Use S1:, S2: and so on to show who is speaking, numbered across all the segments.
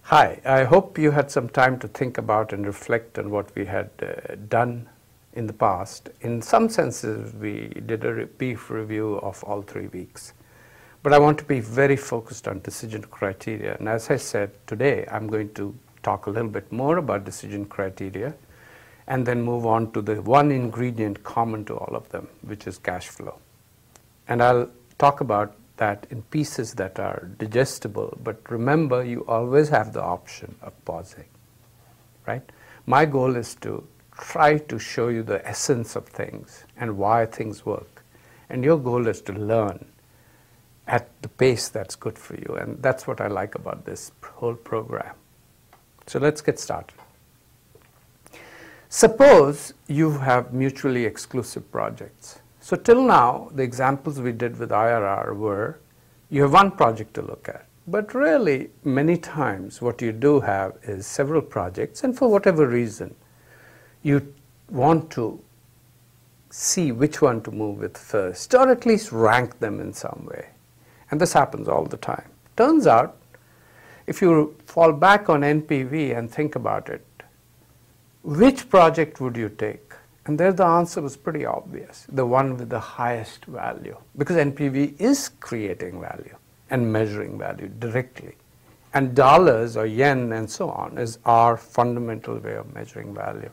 S1: Hi, I hope you had some time to think about and reflect on what we had done in the past. In some senses, we did a brief review of all 3 weeks. But I want to be very focused on decision criteria. And as I said, today I'm going to talk a little bit more about decision criteria and then move on to the one ingredient common to all of them, which is cash flow. And I'll talk about that in pieces that are digestible, but remember, you always have the option of pausing, right? My goal is to try to show you the essence of things and why things work. And your goal is to learn at the pace that's good for you. And that's what I like about this whole program. So let's get started. Suppose you have mutually exclusive projects. So till now, the examples we did with IRR were, you have one project to look at. But really, many times, what you do have is several projects, and for whatever reason, you want to see which one to move with first, or at least rank them in some way. And this happens all the time. Turns out, if you fall back on NPV and think about it, which project would you take? And there the answer was pretty obvious, the one with the highest value, because NPV is creating value and measuring value directly. And dollars or yen and so on is our fundamental way of measuring value.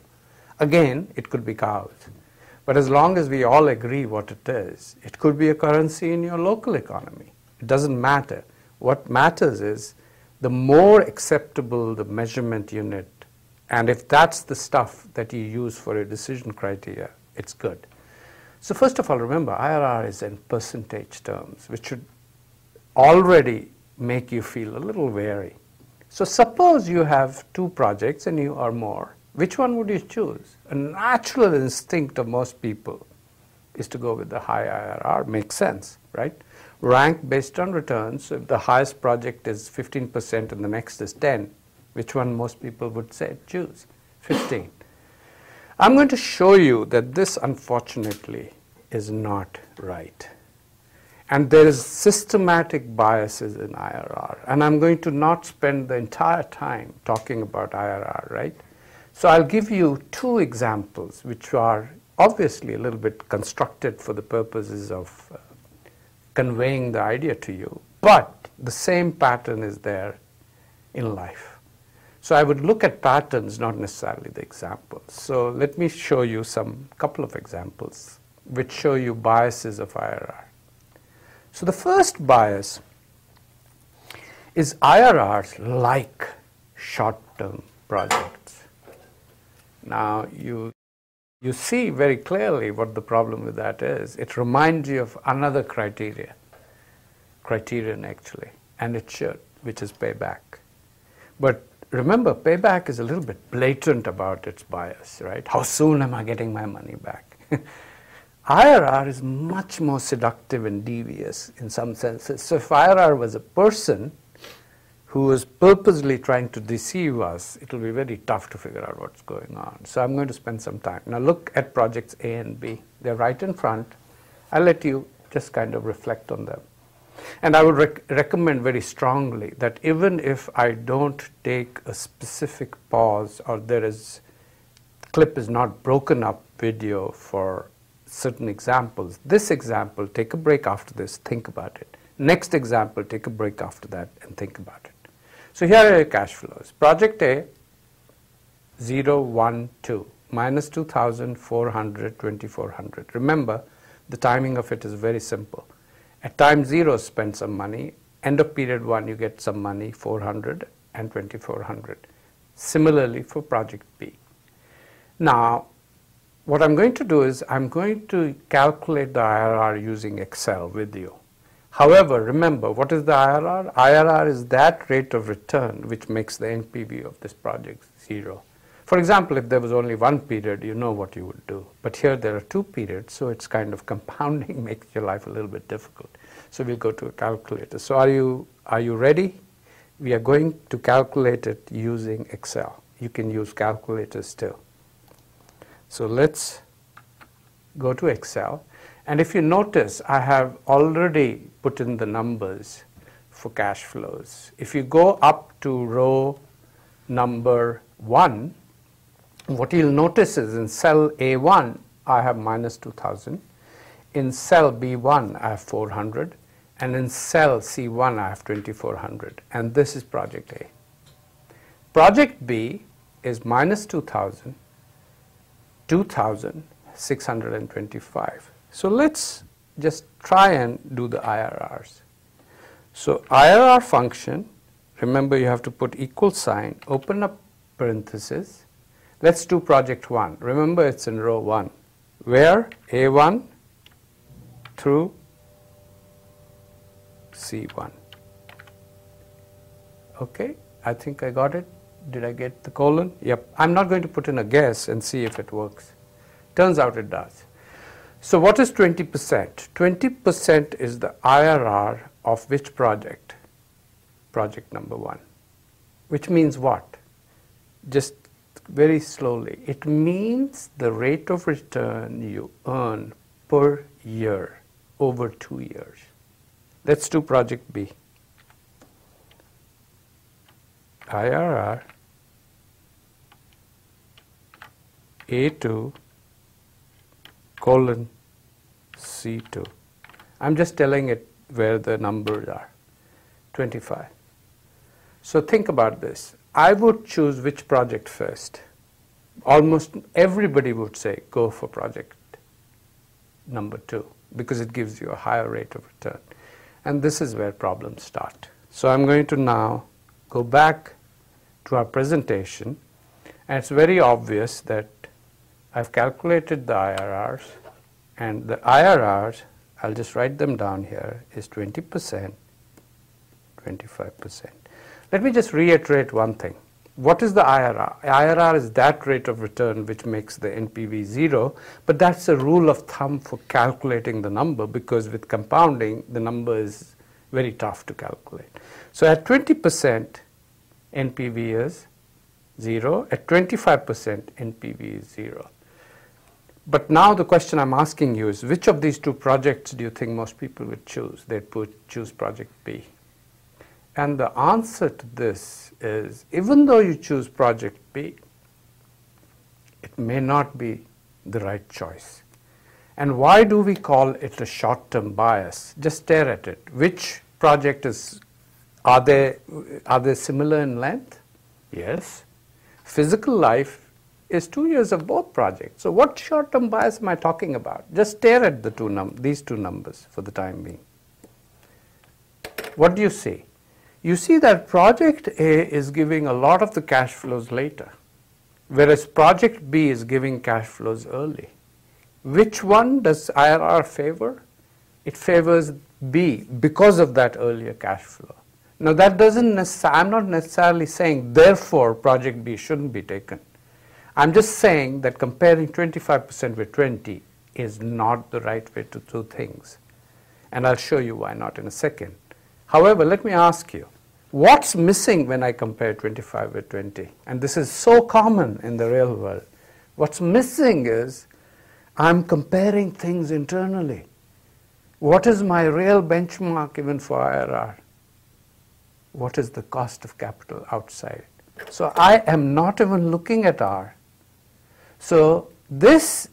S1: Again, it could be cows. But as long as we all agree what it is, it could be a currency in your local economy. It doesn't matter. What matters is the more acceptable the measurement unit, and if that's the stuff that you use for your decision criteria, it's good. So first of all, remember, IRR is in percentage terms, which should already make you feel a little wary. So suppose you have 2 projects and you are more. Which one would you choose? A natural instinct of most people is to go with the high IRR. Makes sense, right? Rank based on returns. So if the highest project is 15% and the next is 10, which one most people would say choose? 15. I'm going to show you that this, unfortunately, is not right. And there is systematic biases in IRR. And I'm going to not spend the entire time talking about IRR, right? So I'll give you 2 examples, which are obviously a little bit constructed for the purposes of conveying the idea to you. But the same pattern is there in life. So I would look at patterns, not necessarily the examples. So let me show you couple of examples which show you biases of IRR. So the first bias is IRRs like short-term projects. Now you see very clearly what the problem with that is. It reminds you of another criterion actually, and it should, which is payback. But remember, payback is a little bit blatant about its bias, right? How soon am I getting my money back? IRR is much more seductive and devious in some senses. So if IRR was a person who is purposely trying to deceive us, it will be very tough to figure out what's going on. So I'm going to spend some time. Now look at projects A and B. They're right in front. I'll let you just kind of reflect on them. And I would recommend very strongly that even if I don't take a specific pause or clip is not broken up video for certain examples, this example, take a break after this, think about it. Next example, take a break after that and think about it. So here are your cash flows. Project A, 0, 1, 2, minus 2,400, 2,400. Remember, the timing of it is very simple. At time 0, spend some money. End of period 1, you get some money, 400 and 2,400. Similarly for project B. Now, what I'm going to do is I'm going to calculate the IRR using Excel with you. However, remember, what is the IRR? IRR is that rate of return which makes the NPV of this project 0. For example, if there was only 1 period, you know what you would do. But here there are 2 periods, so it's kind of compounding, makes your life a little bit difficult. So we'll go to a calculator. So are you ready? We are going to calculate it using Excel. You can use calculators still. So let's go to Excel. And if you notice, I have already put in the numbers for cash flows. If you go up to row number 1, what you'll notice is in cell A1, I have minus 2,000. In cell B1, I have 400. And in cell C1, I have 2,400. And this is project A. Project B is minus 2,000, 2,625. So let's just try and do the IRRs. So IRR function, remember you have to put equal sign, open up parenthesis. Let's do project 1. Remember it's in row 1, where A1 through C1. Okay, I think I got it. Did I get the colon? Yep. I'm not going to put in a guess and see if it works. Turns out it does. So what is 20%? 20% is the IRR of which project? Project number 1. Which means what? Just very slowly. It means the rate of return you earn per year over 2 years. Let's do project B. IRR A2 colon C2. I'm just telling it where the numbers are. 25. So think about this. I would choose which project first. Almost everybody would say go for project number 2 because it gives you a higher rate of return. And this is where problems start. So I'm going to now go back to our presentation, and it's very obvious that I've calculated the IRRs, and the IRRs, I'll just write them down here, is 20%, 25%. Let me just reiterate one thing. What is the IRR? IRR is that rate of return which makes the NPV 0, but that's a rule of thumb for calculating the number, because with compounding, the number is very tough to calculate. So at 20%, NPV is 0. At 25%, NPV is 0. But now the question I'm asking you is, which of these two projects do you think most people would choose? They'd choose project B. And the answer to this is, even though you choose project B, it may not be the right choice. And why do we call it a short-term bias? Just stare at it. Which project is, are they similar in length? Yes. Physical life is 2 years of both projects. So what short-term bias am I talking about? Just stare at these two numbers for the time being. What do you see? You see that project A is giving a lot of the cash flows later, whereas project B is giving cash flows early. Which one does IRR favor? It favors B because of that earlier cash flow. Now that doesn't necessarily, I'm not necessarily saying therefore project B shouldn't be taken. I'm just saying that comparing 25% with 20 is not the right way to do things. And I'll show you why not in a second. However, let me ask you, what's missing when I compare 25 with 20? And this is so common in the real world. What's missing is I'm comparing things internally. What is my real benchmark even for IRR? What is the cost of capital outside? So I am not even looking at R. So this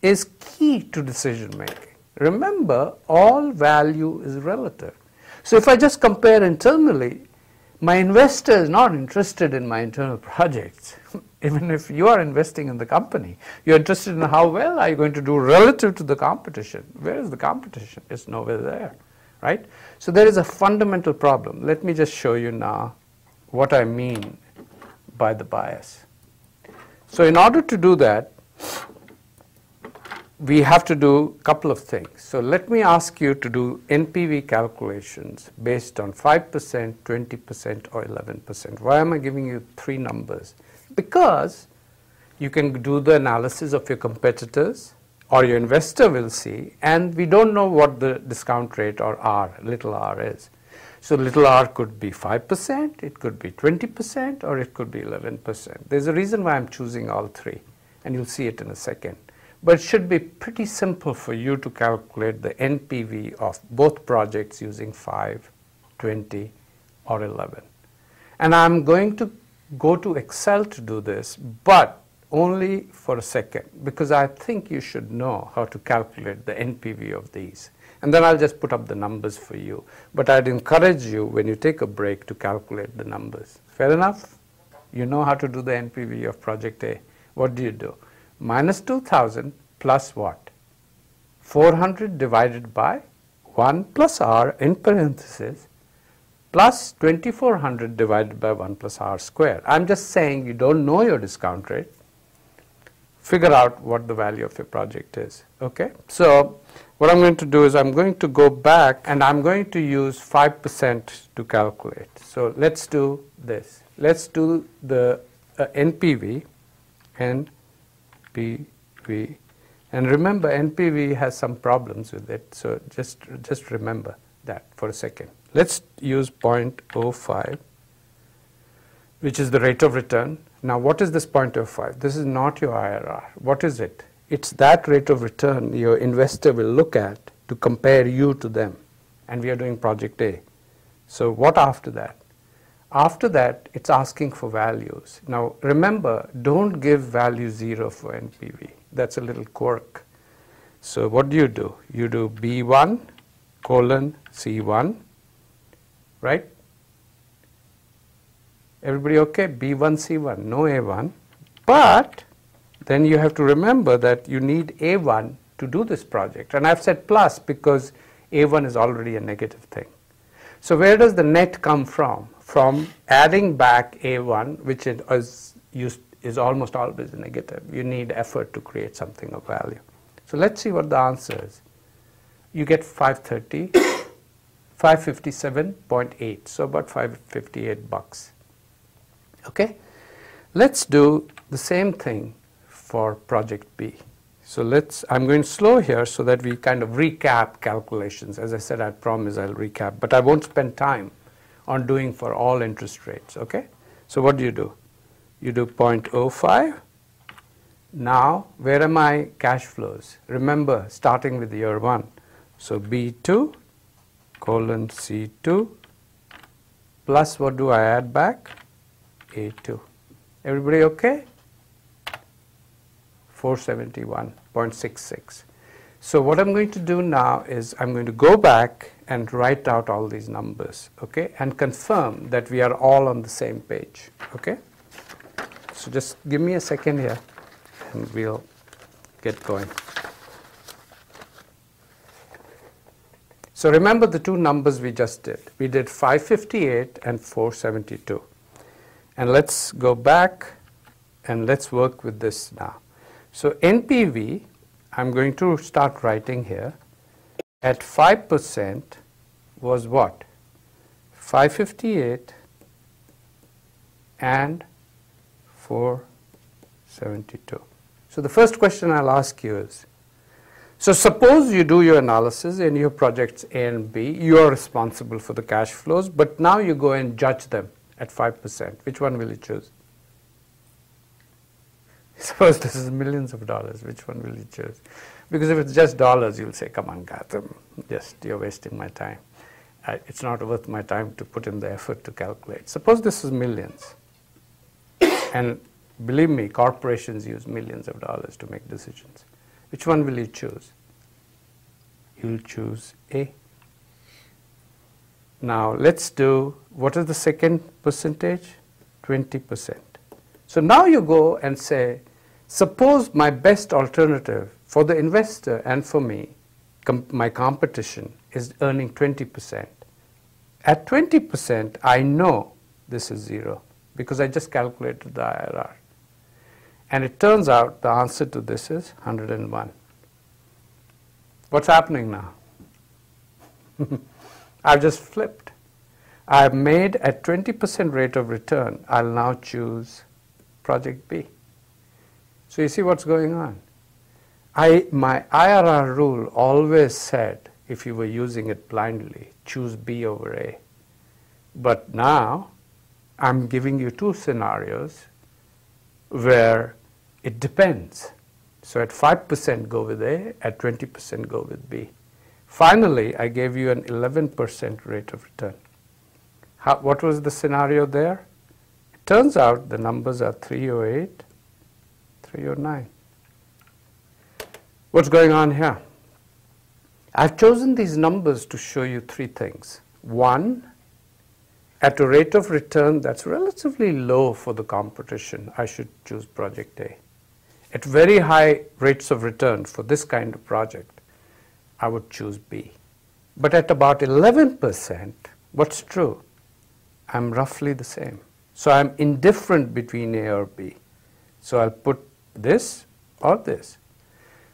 S1: is key to decision making. Remember, all value is relative. So if I just compare internally, my investor is not interested in my internal projects. Even if you are investing in the company, you're interested in how well are you going to do relative to the competition. Where is the competition? It's nowhere there, right? So there is a fundamental problem. Let me just show you now what I mean by the bias. So in order to do that, we have to do a couple of things. So let me ask you to do NPV calculations based on 5%, 20%, or 11%. Why am I giving you 3 numbers? Because you can do the analysis of your competitors, or your investor will see, and we don't know what the discount rate or R, little r is. So little r could be 5%, it could be 20%, or it could be 11%. There's a reason why I'm choosing all 3, and you'll see it in a second. But it should be pretty simple for you to calculate the NPV of both projects using 5, 20, or 11. And I'm going to go to Excel to do this, but only for a second, because I think you should know how to calculate the NPV of these. And then I'll just put up the numbers for you. But I'd encourage you, when you take a break, to calculate the numbers. Fair enough? You know how to do the NPV of project A. What do? Minus 2,000 plus what? 400 divided by 1 plus R in parentheses plus 2,400 divided by 1 plus R square. I'm just saying you don't know your discount rate. Figure out what the value of your project is. Okay? So what I'm going to do is I'm going to go back and I'm going to use 5% to calculate. So let's do this. Let's do the NPV, NPV. And remember, NPV has some problems with it, so just remember that for a second. Let's use 0.05, which is the rate of return. Now, what is this 0.05? This is not your IRR. What is it? It's that rate of return your investor will look at to compare you to them. And we are doing project A. So what after that? After that, it's asking for values. Now, remember, don't give value 0 for NPV. That's a little quirk. So what do? You do B1 colon C1, right? Everybody okay? B1, C1, no A1. But then you have to remember that you need A1 to do this project. And I've said plus because A1 is already a negative thing. So where does the net come from? From adding back A1, which is almost always negative. You need effort to create something of value. So let's see what the answer is. You get 530, 557.8, so about 558 bucks. Okay? Let's do the same thing for project B. So I'm going slow here so that we kind of recap calculations. As I said, I promise I'll recap, but I won't spend time on doing for all interest rates, okay? So what do? You do 0.05. Now, where are my cash flows? Remember, starting with year 1. So B2 colon C2 plus what do I add back? A2. Everybody okay? 471.66. So what I'm going to do now is I'm going to go back and write out all these numbers, okay, and confirm that we are all on the same page, okay? So just give me a second here and we'll get going. So remember the two numbers we just did. We did 558 and 472. And let's go back and let's work with this now. So NPV, I'm going to start writing here, at 5% was what? 558 and 472. So the first question I'll ask you is, so suppose you do your analysis in your projects A and B, you are responsible for the cash flows, but now you go and judge them at 5%. Which one will you choose? Suppose this is millions of dollars, which one will you choose? Because if it's just dollars, you'll say, come on, Gautam, you're wasting my time. It's not worth my time to put in the effort to calculate. Suppose this is millions. And believe me, corporations use millions of dollars to make decisions. Which one will you choose? You'll choose A. Now let's do, what is the second percentage? 20%. So now you go and say, suppose my best alternative for the investor and for me, my competition, is earning 20%. At 20%, I know this is 0 because I just calculated the IRR. And it turns out the answer to this is 101. What's happening now? I've just flipped. I've made a 20% rate of return. I'll now choose project B. So you see what's going on? My IRR rule always said, if you were using it blindly, choose B over A. But now I'm giving you two scenarios where it depends. So at 5% go with A, at 20% go with B. Finally, I gave you an 11% rate of return. What was the scenario there? It turns out the numbers are 308, 309. What's going on here? I've chosen these numbers to show you three things. One, at a rate of return that's relatively low for the competition, I should choose project A. At very high rates of return for this kind of project, I would choose B. But at about 11%, what's true? I'm roughly the same. So I'm indifferent between A or B. So I'll put this or this.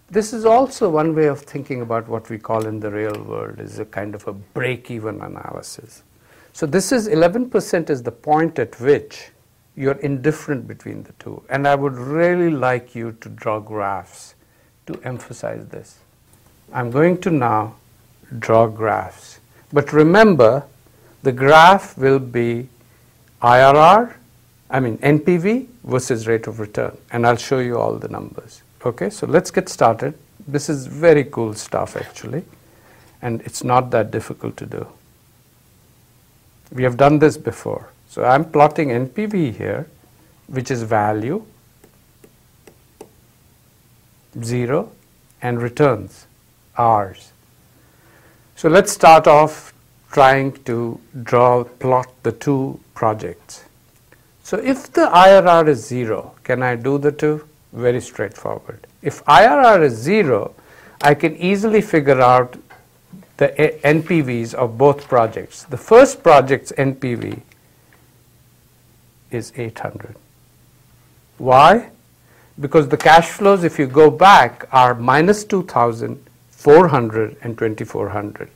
S1: This is also one way of thinking about what we call in the real world is a kind of a break-even analysis. So this is 11% is the point at which you're indifferent between the two. And I would really like you to draw graphs to emphasize this. I'm going to now draw graphs. But remember, the graph will be NPV versus rate of return. And I'll show you all the numbers. Okay, so let's get started. This is very cool stuff actually. And it's not that difficult to do. We have done this before. So I'm plotting NPV here, which is value, 0, and returns, R's. So let's start off trying to plot the two projects. So if the IRR is 0, can I do the two? Very straightforward. If IRR is 0, I can easily figure out the NPVs of both projects. The first project's NPV is 800. Why? Because the cash flows, if you go back, are minus 2,400 and 2,400.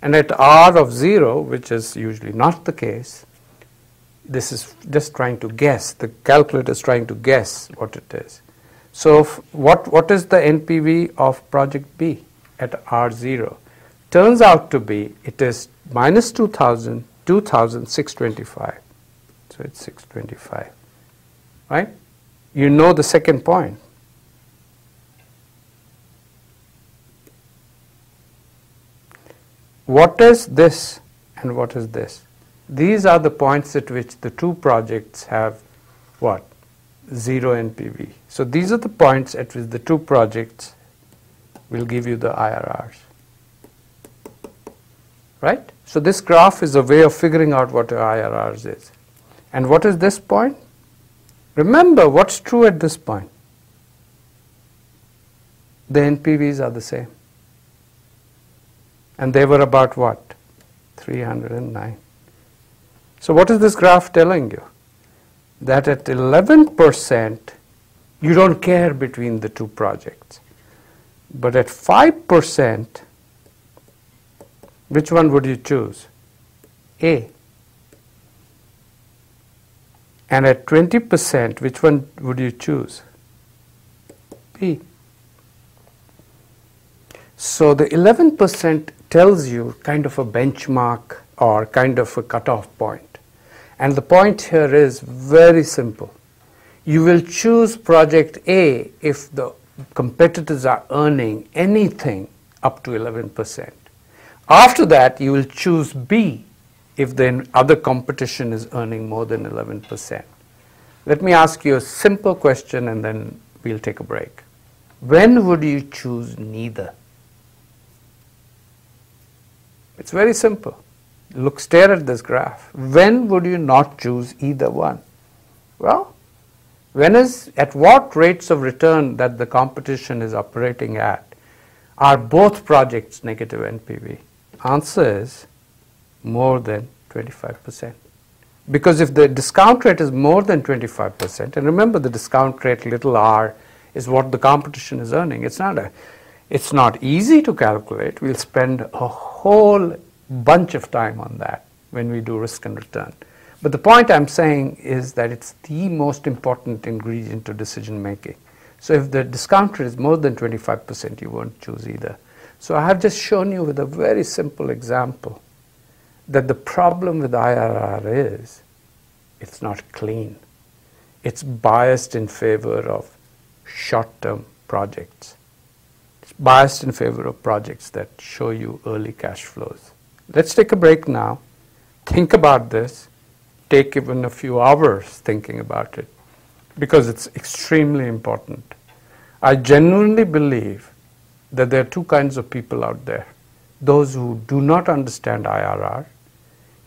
S1: And at R of 0, which is usually not the case, this is just trying to guess. The calculator is trying to guess what it is. So what is the NPV of project B at R0? Turns out to be, it is minus 2,000, 2,625. So it's 625, right? You know the second point. What is this and what is this? These are the points at which the two projects have what? 0 NPV. So these are the points at which the two projects will give you the IRRs. Right? So this graph is a way of figuring out what your IRRs is. And what is this point? Remember what's true at this point. The NPVs are the same. And they were about what? 309. So what is this graph telling you? That at 11%, you don't care between the two projects. But at 5%, which one would you choose? A. And at 20%, which one would you choose? B. So the 11% tells you kind of a benchmark or kind of a cutoff point. And the point here is very simple. You will choose project A if the competitors are earning anything up to 11%. After that, you will choose B if the other competition is earning more than 11%. Let me ask you a simple question and then we'll take a break. When would you choose neither? It's very simple. Look, stare at this graph. When would you not choose either one? Well, at what rates of return that the competition is operating at are both projects negative NPV? Answer is more than 25%. Because if the discount rate is more than 25%, and remember the discount rate little r is what the competition is earning. It's not easy to calculate. We'll spend a whole bunch of time on that when we do risk and return. But the point I'm saying is that it's the most important ingredient to decision making. So if the discount rate is more than 25%, you won't choose either. So I have just shown you with a very simple example that the problem with IRR is it's not clean. It's biased in favor of short-term projects. It's biased in favor of projects that show you early cash flows. Let's take a break now. think about this, take even a few hours thinking about it, because it's extremely important. I genuinely believe that there are two kinds of people out there. Those who do not understand IRR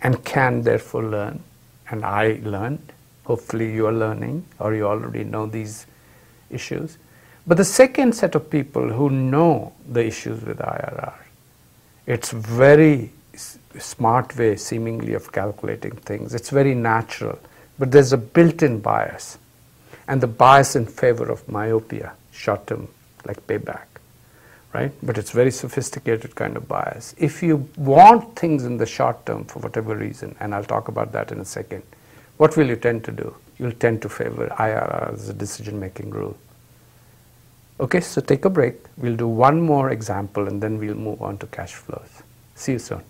S1: and can therefore learn, and I learned. Hopefully you are learning, or you already know these issues. But the second set of people who know the issues with IRR, it's very smart way seemingly of calculating things. It's very natural, but there's a built-in bias, and the bias in favor of myopia, short-term, like payback, right? But it's very sophisticated kind of bias. If you want things in the short term for whatever reason, and I'll talk about that in a second, what will you tend to do? You'll tend to favor IRR as a decision-making rule. Okay, so take a break. We'll do one more example and then we'll move on to cash flows. See you soon.